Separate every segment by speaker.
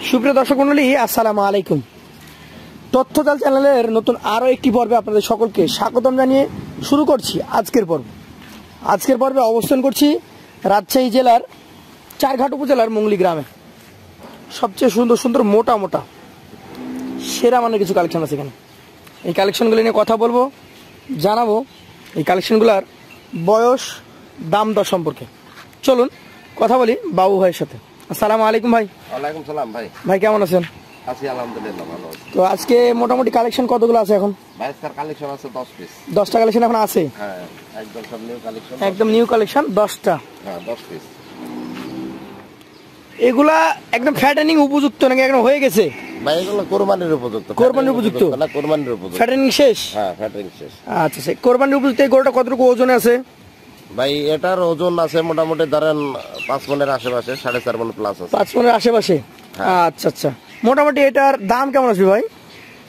Speaker 1: সুপ্রিয় দর্শক মণ্ডলী, আসসালামু আলাইকুম। তথ্যজাল চ্যানেলের নতুন আরও একটি পর্বে আপনাদের সকলকে স্বাগতম জানিয়ে শুরু করছি আজকের পর্ব। আজকের পর্বে অবস্থান করছি রাজশাহী জেলার চারঘাট উপজেলার মঙ্গলি গ্রামে। সবচেয়ে সুন্দর সুন্দর মোটা মোটা সেরা মানের কিছু কালেকশন আছে এখানে। এই কালেকশনগুলো নিয়ে কথা বলবো, জানাবো এই কালেকশনগুলোর বয়স, দাম দর সম্পর্কে। চলুন কথা বলি বাবু ভাইয়ের সাথে। আসসালামু আলাইকুম ভাই।
Speaker 2: ওয়ালাইকুম সালাম ভাই।
Speaker 1: ভাই কেমন আছেন?
Speaker 2: আছি আলহামদুলিল্লাহ, ভালো আছি।
Speaker 1: তো আজকে মোটামুটি কালেকশন কতগুলো আছে এখন?
Speaker 2: ভাই আজকের কালেকশন আছে 10 পিস।
Speaker 1: 10টা কালেকশন এখন আছে?
Speaker 2: হ্যাঁ, একদম সব নিউ কালেকশন।
Speaker 1: একদম নিউ কালেকশন 10টা।
Speaker 2: হ্যাঁ, 10 পিস।
Speaker 1: এগুলা একদম ফ্যাটেনিং উপযুক্ত নাকি একদম হয়ে গেছে?
Speaker 2: ভাই এগুলো কোরবানির উপযুক্ত।
Speaker 1: কোরবানির উপযুক্ত
Speaker 2: না, কোরবানির উপযুক্ত।
Speaker 1: ফ্যাটেনিং শেষ?
Speaker 2: হ্যাঁ, ফ্যাটেনিং শেষ।
Speaker 1: আচ্ছা, সেই কোরবানির উপযুক্ত এই গরুটা কতটুকু ওজনে আছে?
Speaker 2: ভাই এটার ওজন আছে মোটামুটি ধরেন 5 মনের আশেপাশে, 4.5 মন প্লাস আছে।
Speaker 1: 5 মনের আশেপাশে? আচ্ছা আচ্ছা। মোটামুটি এটার দাম কেমন আসবে ভাই?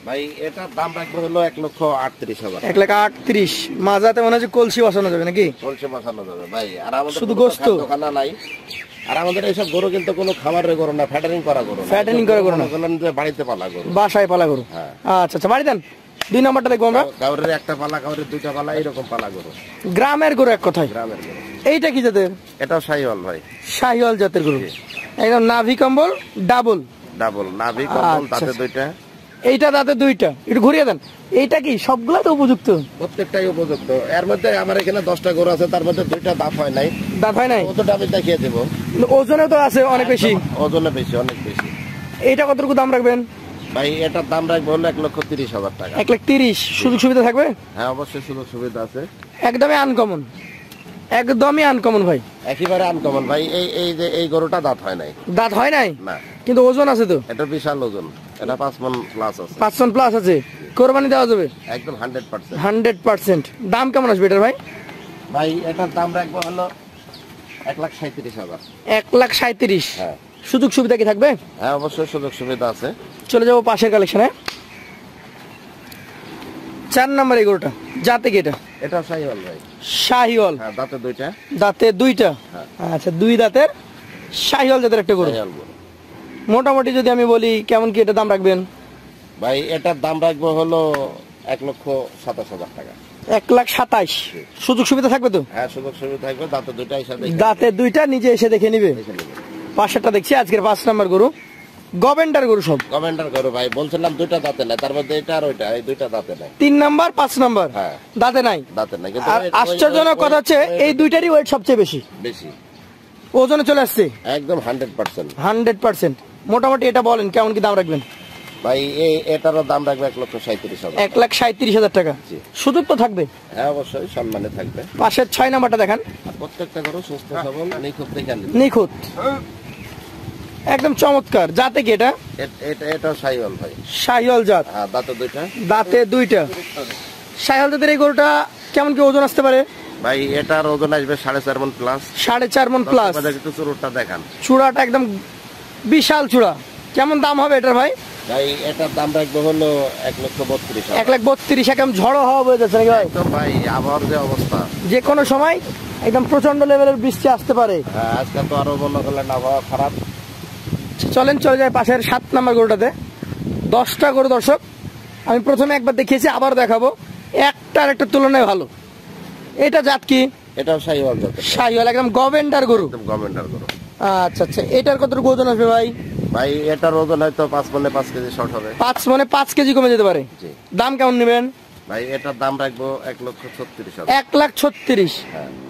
Speaker 2: ভাই এটার দাম রাখবো হলো 1,38,000।
Speaker 1: 1,38,000। মাজাতে মনে হচ্ছে কলসি বসানো যাবে নাকি?
Speaker 2: কলসি বসানো যাবে ভাই। আর আমাদের
Speaker 1: শুধু গোশত
Speaker 2: দোকানা নাই। আর আমাদের এইসব গরু কিন্তু কোনো খামারের গরু না, ফ্যাটারিং করা গরু।
Speaker 1: ফ্যাটেনিং করা গরু না,
Speaker 2: বাড়িতে পালা গরু,
Speaker 1: বাসায় পালা গরু। আচ্ছা আচ্ছা, বাড়ি দেন। 2 নম্বরটা দেখবো আমরা।
Speaker 2: কাউরের একটা পালা, কাউরের 2টা পালা, এরকম পালা গরু।
Speaker 1: গ্রামের গরু এক কথায়।
Speaker 2: গ্রামের গরু।
Speaker 1: এইটা কি জাতের?
Speaker 2: এটাও শাহিওয়াল ভাই।
Speaker 1: শাহিওয়াল জাতের গরু, একদম নাভি কম্বল ডাবল।
Speaker 2: ডাবল নাভি কম্বল, দাঁতে 2টা।
Speaker 1: এইটা দাঁতে 2টা। একটু ঘুরিয়ে দেন। এইটা কি সবগুলা তো উপযুক্ত?
Speaker 2: প্রত্যেকটাই উপযুক্ত। এর মধ্যে আমার এখানে 10টা গরু আছে, তার মধ্যে 2টা দাঁত হয় নাই।
Speaker 1: দাঁত হয় নাই?
Speaker 2: কতটা আমি দেখিয়ে দেবো।
Speaker 1: ওজনে তো আছে অনেক বেশি।
Speaker 2: ওজনে বেশি, অনেক বেশি।
Speaker 1: এইটা কতটুকু দাম রাখবেন?
Speaker 2: ভাই এটার দাম রাখবো হলো 1,30,000 টাকা।
Speaker 1: 1,30,000। সুযোগ সুবিধা থাকবে?
Speaker 2: হ্যাঁ, অবশ্যই সুযোগ সুবিধা আছে।
Speaker 1: একদমই আনকমন, একদমই আনকমন ভাই,
Speaker 2: একেবারে আনকমন ভাই। এই যে এই গরুটা দাঁত হয় নাই।
Speaker 1: দাঁত হয় নাই
Speaker 2: না,
Speaker 1: কিন্তু ওজন আছে তো?
Speaker 2: এটা বিশাল ওজন। এটা 5 মন প্লাস আছে।
Speaker 1: 5 টন প্লাস আছে। কোরবানি দেওয়া যাবে
Speaker 2: একদম 100%।
Speaker 1: 100%। দাম কেমন আসবে এটার ভাই?
Speaker 2: ভাই এটার দাম রাখবো হলো 1,37,000।
Speaker 1: 1,37,000।
Speaker 2: হ্যাঁ।
Speaker 1: সুযোগ সুবিধা কি থাকবে?
Speaker 2: হ্যাঁ, অবশ্যই সুযোগ সুবিধা আছে।
Speaker 1: চলে যাবো পাশের কালেকশনে। 4 নম্বর এই গরুটা জাতে কি এটা?
Speaker 2: এটা শাহিওয়াল ভাই।
Speaker 1: শাহিওয়াল?
Speaker 2: হ্যাঁ, দাঁতে 2টা।
Speaker 1: দাঁতে 2টা। আচ্ছা, 2 দাঁতের শাহিওয়াল জাতের একটা গরু। মোটামুটি যদি আমি বলি কেমন কি এটা দাম রাখবেন?
Speaker 2: ভাই এটার দাম রাখবো হলো 1,27,000 টাকা।
Speaker 1: 1,27,000। সুযোগ সুবিধা থাকবে তো?
Speaker 2: হ্যাঁ, সুযোগ সুবিধা থাকবে। দাঁতে 2টা এসে
Speaker 1: দাঁতে 2টা, নিজে এসে দেখে নিবে। পাশেরটা দেখছি আজকের 5 নম্বর গরু, গভেন্ডার গরু সব।
Speaker 2: গভর্নমেন্টের গরু ভাই, বলছিলাম 2টা দাঁতে নাই, তার মধ্যে এটা আর ওইটা, এই 2টা দাঁতে নাই।
Speaker 1: 3 নম্বর 5 নম্বর দাঁতে নাই।
Speaker 2: দাঁতে নাই, কিন্তু
Speaker 1: আর আশ্চর্যজনক কথা হচ্ছে এই 2টারই ওয়েট সবচেয়ে বেশি।
Speaker 2: বেশি
Speaker 1: ওজনে চলে আসছে
Speaker 2: একদম 100%।
Speaker 1: 100%। মোটামুটি এটা বলেন কেমন কি দাম রাখবেন?
Speaker 2: ভাই এটারও দাম রাখবে 1,37,000।
Speaker 1: 1,37,000 টাকা। সুযোগ তো থাকবে?
Speaker 2: হ্যাঁ, অবশ্যই সম্মানে থাকবে।
Speaker 1: পাশের 6 নম্বরটা দেখান।
Speaker 2: প্রত্যেকটা গরু সুস্থ সবল, নিখুঁত দেখে আনবে।
Speaker 1: নিখুঁত, একদম চমৎকার। জাতে কি এটা?
Speaker 2: এটাও শাহিওয়াল ভাই।
Speaker 1: শাহিওয়াল জাত?
Speaker 2: হ্যাঁ, দাঁতে 2টা।
Speaker 1: দাঁতে 2টা। শাহিওয়াল জাতের এই গরুটা কেমন কি ওজন আসতে পারে?
Speaker 2: ভাই এটার ওজন আসবে 4.5 মন প্লাস।
Speaker 1: 4.5 মন প্লাস।
Speaker 2: একটু চুরুটটা দেখান।
Speaker 1: চূড়াটা একদম বিশাল চূড়া। কেমন দাম হবে এটার ভাই?
Speaker 2: ভাই এটার দাম রাখবো হলো 1,32,000।
Speaker 1: 1,32,000। একদম ঝড়ো হওয়া বয়ে যাচ্ছে নাকি ভাই?
Speaker 2: একদম ভাই, আবহাওয়ার যে অবস্থা,
Speaker 1: যে কোনো সময় একদম প্রচন্ড লেভেলের বৃষ্টি আসতে পারে।
Speaker 2: হ্যাঁ, আজকে তো আরো মনে করলেন আবহাওয়া খারাপ।
Speaker 1: চলেন চলে যায় পাশের 7 নম্বর গরুটাতে। 10টা গরু দর্শক, আমি প্রথমে একবার দেখিয়েছি, আবার দেখাবো। একটার একটা তুলনায় ভালো। এটা জাত কি?
Speaker 2: এটাও শাহিওয়াল জাত।
Speaker 1: শাহিওয়াল, একদম গভেন্ডার গরু।
Speaker 2: একদম গভর্নমেন্টের গরু।
Speaker 1: আচ্ছা আচ্ছা, এটার কতটুকু ওজন আসবে ভাই?
Speaker 2: ভাই এটার ওজন হয়তো 5 মনে 5 কেজি শর্ট হবে।
Speaker 1: 5 মনে 5 কেজি কমে যেতে পারে। দাম কেমন নেবেন?
Speaker 2: ভাই এটার দাম রাখবো 1,36,000।
Speaker 1: 1,36,000।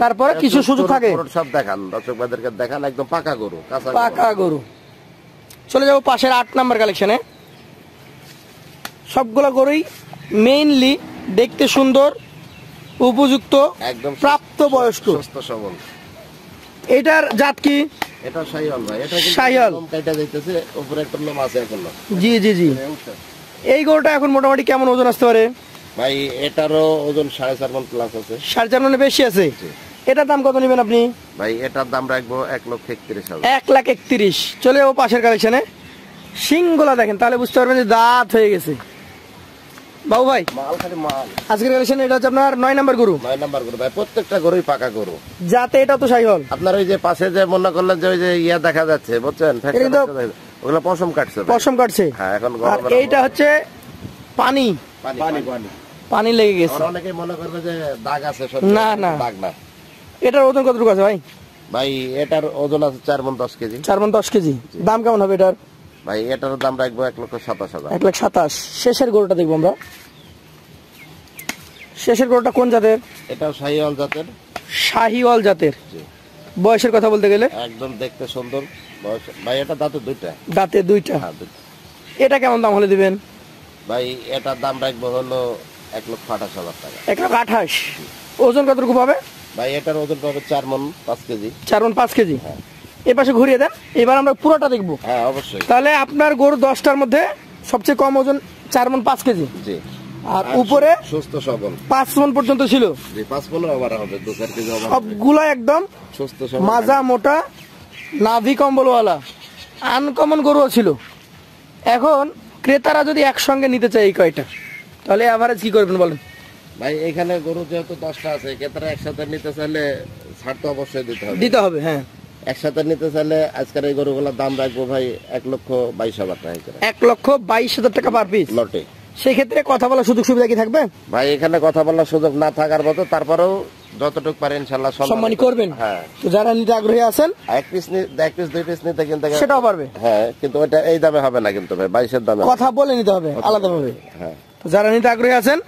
Speaker 1: তারপরে কিছু সুযোগ থাকে?
Speaker 2: সব দেখান, দর্শক ভাইদেরকে দেখান। একদম পাকা গরু,
Speaker 1: পাকা গরু। চলে যাবো পাশের 8 নম্বর কালেকশনে। সবগুলো গরুই মেইনলি দেখতে সুন্দর, উপযুক্ত, একদম প্রাপ্ত বয়স্ক,
Speaker 2: সুস্থ সবল।
Speaker 1: এটার জাত কি?
Speaker 2: এটা শাহিওয়াল ভাই। এটা
Speaker 1: শাহিওয়াল।
Speaker 2: লোম কাটা যাইতেছে, উপরে একটা লোম আছে এখনো।
Speaker 1: জি জি জি। এই গরুটা এখন মোটামুটি কেমন ওজন আসতে পারে?
Speaker 2: ভাই এটারও ওজন 4.5 মন প্লাস আছে।
Speaker 1: 4.5 মনে বেশি আছে। এটার দাম কত নেবেন আপনি?
Speaker 2: ভাই এটার দাম রাখবো 1,31,000।
Speaker 1: 1,31,000। চলে যাবো পাশের কালেকশনে। সিংগুলা দেখেন, তাহলে বুঝতে পারবেন যে দাঁত হয়ে গেছে। বাবু ভাই,
Speaker 2: মাল খালি মাল।
Speaker 1: আজকের কালেকশন এটা হচ্ছে আপনার 9 নম্বর গরু।
Speaker 2: 9 নম্বর গরু ভাই, প্রত্যেকটা গরুই পাকা গরু।
Speaker 1: যাতে এটা তো শাহিওয়াল।
Speaker 2: আপনার ওই যে পাশে যে মনে করলেন যে ওই যে ইয়া দেখা যাচ্ছে, বুঝছেন, ওগুলো পশম কাটছে ভাই।
Speaker 1: পশম কাটছে।
Speaker 2: হ্যাঁ, এখন
Speaker 1: আর
Speaker 2: গরমের
Speaker 1: এইটা হচ্ছে পানি
Speaker 2: পানি
Speaker 1: পানি লেগে গেছে।
Speaker 2: আর অনেকে মনে করবে যে দাগ আছে,
Speaker 1: না, না।
Speaker 2: দাগ না
Speaker 1: এটার ওজন কতটুকু আছে ভাই?
Speaker 2: ভাই। এটার ওজন আছে 4 মণ 10 কেজি।
Speaker 1: 4 মণ 10 কেজি। দাম কেমন হবে এটার?
Speaker 2: ভাই এটার দাম রাখবো 1,27,000।
Speaker 1: 1,27,000। শেষের গরুটা দেখবো আমরা। শেষের গরুটা কোন জাতের?
Speaker 2: এটাও শাহিওয়াল জাতের।
Speaker 1: শাহিওয়াল জাতের।
Speaker 2: জি।
Speaker 1: বয়সের কথা বলতে গেলে
Speaker 2: একদম দেখতে সুন্দর বয়স। ভাই এটা দাঁতে দুইটা।
Speaker 1: দাঁতে দুইটা।
Speaker 2: হ্যাঁ, দুইটা।
Speaker 1: এটা কেমন দাম হলে দিবেন?
Speaker 2: ভাই এটার দাম রাখবো হলো 1,28,000 টাকা।
Speaker 1: 1,28,000। ওজন কতটুকু পাবে?
Speaker 2: ভাই এটার ওজন পাবে 4 মণ 5 কেজি।
Speaker 1: 4 মণ 5 কেজি।
Speaker 2: হ্যাঁ।
Speaker 1: এ পাশে ঘুরিয়ে দেন, এবার আমরা পুরোটা দেখবো।
Speaker 2: হ্যাঁ, অবশ্যই।
Speaker 1: তাহলে আপনার গরু 10টার মধ্যে সবচেয়ে কম ওজন 4 মণ 5 কেজি।
Speaker 2: জি।
Speaker 1: আর উপরে
Speaker 2: সুস্থ সবল।
Speaker 1: 5 মণ পর্যন্ত ছিল।
Speaker 2: জি, 5 ওভার হবে, 2-4 কেজি ওভার।
Speaker 1: সবগুলা একদম
Speaker 2: সুস্থ সবল।
Speaker 1: মাজা মোটা, নাভি কম্বলওয়ালা, আনকমন গরুও ছিল। এখন ক্রেতারা যদি একসঙ্গে নিতে চায় এই কয়টা, তাহলে এভারেজ কি করবেন বলেন?
Speaker 2: ভাই এখানে গরু যেহেতু 10টা আছে, ক্রেতারা একসাথে নিতে চাইলে ছাড় তো অবশ্যই দিতে হবে।
Speaker 1: দিতে হবে, হ্যাঁ।
Speaker 2: একসাথে নিতে চাইলে আজকের এই গরুগুলোর দাম রাখবো ভাই 1,22,000 টাকা করে।
Speaker 1: 1,22,000 টাকা পার পিস।
Speaker 2: লটে।
Speaker 1: সেক্ষেত্রে কথা বলার সুযোগ সুবিধা কি থাকবে?
Speaker 2: ভাই এখানে কথা বলার সুযোগ না থাকার মতো, তারপরেও যতটুকু পারে ইনশাল্লাহ
Speaker 1: সম্মানী করবেন।
Speaker 2: হ্যাঁ।
Speaker 1: তো যারা নিতে আগ্রহী আছেন,
Speaker 2: 1 পিস 2 পিস নিতে কিন্তু
Speaker 1: সেটাও পারবে।
Speaker 2: হ্যাঁ, কিন্তু ওটা এই দামে হবে না কিন্তু ভাই, 22-এর দামে।
Speaker 1: কথা বলে নিতে হবে আলাদাভাবে।
Speaker 2: হ্যাঁ।
Speaker 1: তো যারা নিতে আগ্রহী আছেন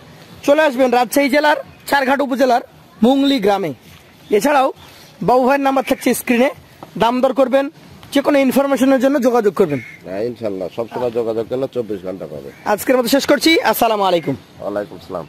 Speaker 1: চলে আসবেন রাজশাহী জেলার চারঘাট উপজেলার মুংলি গ্রামে। এছাড়াও বাবু ভাইয়ের নাম্বার থাকছে স্ক্রিনে, দাম দর করবেন, যে কোনো ইনফরমেশনের জন্য যোগাযোগ করবেন।
Speaker 2: হ্যাঁ, ইনশাল্লাহ সবসময় যোগাযোগ করলে 24 ঘন্টা পাবে।
Speaker 1: আজকের মতো শেষ করছি। আসসালামু আলাইকুম।
Speaker 2: ওয়ালাইকুম আসসালাম।